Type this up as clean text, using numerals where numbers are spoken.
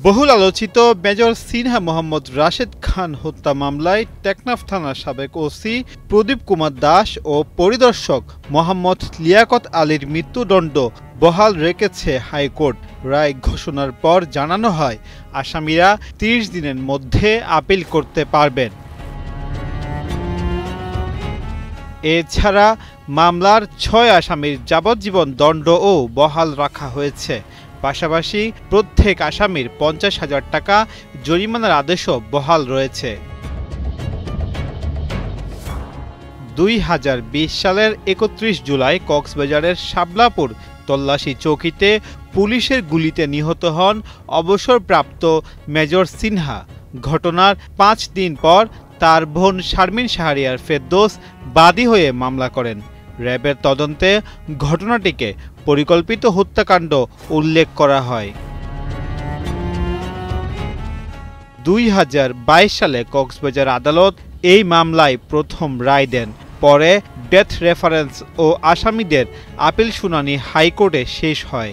বহুল আলোচিত মেজর সিনহা মোহাম্মদ রাশেদ খান হত্যা মামলায় টেকনাফ থানার সাবেক ওসি প্রদীপ কুমার দাস ও পরিদর্শক মোহাম্মদ লিয়াকত আলীর মৃত্যুদণ্ড বহাল রেখেছে হাইকোর্ট। রায় ঘোষণার পর জানানো হয় আসামিরা ৩০ দিনের মধ্যে আপিল করতে পারবেন। এছাড়া মামলার ৬ আসামির যাবজ্জীবন দণ্ডও বহাল রাখা হয়েছে। পাশাপাশি প্রত্যেক আসামির ৫০,০০০ টাকা জরিমানার আদেশও বহাল রয়েছে। ২০২০ সালের ৩১ জুলাই কক্সবাজারের শাপলাপুর তল্লাশি চৌকিতে পুলিশের গুলিতে নিহত হন অবসরপ্রাপ্ত মেজর সিনহা। ঘটনার ৫ দিন পর তার বোন শারমিন শাহরিয়ার ফেরদৌস বাদী হয়ে মামলা করেন। র্যাবের তদন্তে ঘটনাটিকে পরিকল্পিত হত্যাকাণ্ড উল্লেখ করা হয়। ২০২২ সালে কক্সবাজার আদালত এই মামলায় প্রথম রায় দেন। পরে ডেথ রেফারেন্স ও আসামিদের আপিল শুনানি হাইকোর্টে শেষ হয়।